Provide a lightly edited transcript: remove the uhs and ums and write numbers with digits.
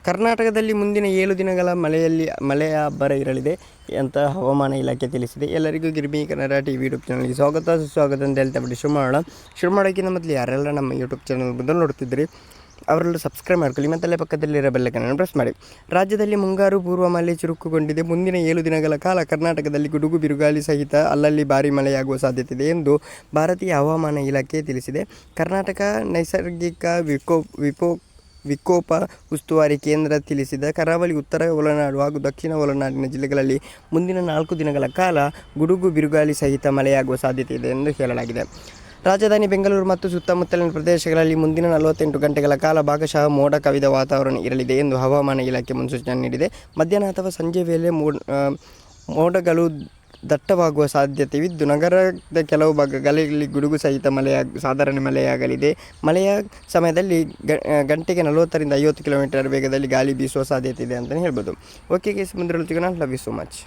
ಕರ್ನಾಟಕದಲ್ಲಿ ಮುಂದಿನ 7 ದಿನಗಳ ಮಳೆಯ ಅಬ್ಬರ ಇರಲಿದೆ ಅಂತ ಹವಾಮಾನ ಇಲಾಖೆ ತಿಳಿಸಿದೆ. ಎಲ್ಲರಿಗೂ ಗಿರ್ಮಿ ಕನ್ನಡ ಟಿವಿ ಯೂಟ್ಯೂಬ್ ಚಾನಲ್ಗೆ ಸುಸ್ವಾಗತ ಅಂತ ಹೇಳ್ತಾ ಬಿಟ್ಟು ಶುರು ಮಾಡೋಕ್ಕಿಂತ ಮೊದಲು ಯಾರೆಲ್ಲ ನಮ್ಮ ಯೂಟ್ಯೂಬ್ ಚಾನಲ್ ಬಂದು ನೋಡ್ತಿದ್ರಿ ಅವರೆಲ್ಲ ಸಬ್ಸ್ಕ್ರೈಬ್ ಮಾಡ್ಕೊಳ್ಳಿ ಮತ್ತು ಪಕ್ಕದಲ್ಲಿರೋ ಬೆಲ್ಲೈಕನ್ ಪ್ರೆಸ್ ಮಾಡಿ. ರಾಜ್ಯದಲ್ಲಿ ಮುಂಗಾರು ಪೂರ್ವ ಮಳೆ ಚುರುಕುಗೊಂಡಿದೆ. ಮುಂದಿನ 7 ದಿನಗಳ ಕಾಲ ಕರ್ನಾಟಕದಲ್ಲಿ ಗುಡುಗು ಬಿರುಗಾಳಿ ಸಹಿತ ಅಲ್ಲಲ್ಲಿ ಭಾರೀ ಮಳೆಯಾಗುವ ಸಾಧ್ಯತೆ ಇದೆ ಎಂದು ಭಾರತೀಯ ಹವಾಮಾನ ಇಲಾಖೆ ತಿಳಿಸಿದೆ. ಕರ್ನಾಟಕ ನೈಸರ್ಗಿಕ ವಿಕೋಪ ಉಸ್ತುವಾರಿ ಕೇಂದ್ರ ತಿಳಿಸಿದ ಕರಾವಳಿ, ಉತ್ತರ ಒಳನಾಡು ಹಾಗೂ ದಕ್ಷಿಣ ಒಳನಾಡಿನ ಜಿಲ್ಲೆಗಳಲ್ಲಿ ಮುಂದಿನ 4 ದಿನಗಳ ಕಾಲ ಗುಡುಗು ಬಿರುಗಾಳಿ ಸಹಿತ ಮಳೆಯಾಗುವ ಸಾಧ್ಯತೆ ಇದೆ ಎಂದು ಹೇಳಲಾಗಿದೆ. ರಾಜಧಾನಿ ಬೆಂಗಳೂರು ಮತ್ತು ಸುತ್ತಮುತ್ತಲಿನ ಪ್ರದೇಶಗಳಲ್ಲಿ ಮುಂದಿನ 48 ಗಂಟೆಗಳ ಕಾಲ ಭಾಗಶಃ ಮೋಡ ಕವಿದ ವಾತಾವರಣ ಇರಲಿದೆ ಎಂದು ಹವಾಮಾನ ಇಲಾಖೆ ಮುನ್ಸೂಚನೆ ನೀಡಿದೆ. ಮಧ್ಯಾಹ್ನ ಅಥವಾ ಸಂಜೆ ವೇಳೆ ಮೋಡಗಳು ದಟ್ಟವಾಗುವ ಸಾಧ್ಯತೆಯಿದ್ದು, ನಗರದ ಕೆಲವು ಭಾಗಗಳಲ್ಲಿ ಗುಡುಗು ಸಹಿತ ಸಾಧಾರಣ ಮಳೆಯಾಗಲಿದೆ. ಮಳೆಯ ಸಮಯದಲ್ಲಿ ಗಂಟೆಗೆ 40ರಿಂದ 50 ಕಿಲೋಮೀಟರ್ ವೇಗದಲ್ಲಿ ಗಾಳಿ ಬೀಸುವ ಸಾಧ್ಯತೆ ಇದೆ ಅಂತಲೇ ಹೇಳ್ಬೋದು. ಓಕೆ ಗೈಸ್, ಮುಂದಿನ ಲವ್ ಯು ಸೋ ಮಚ್.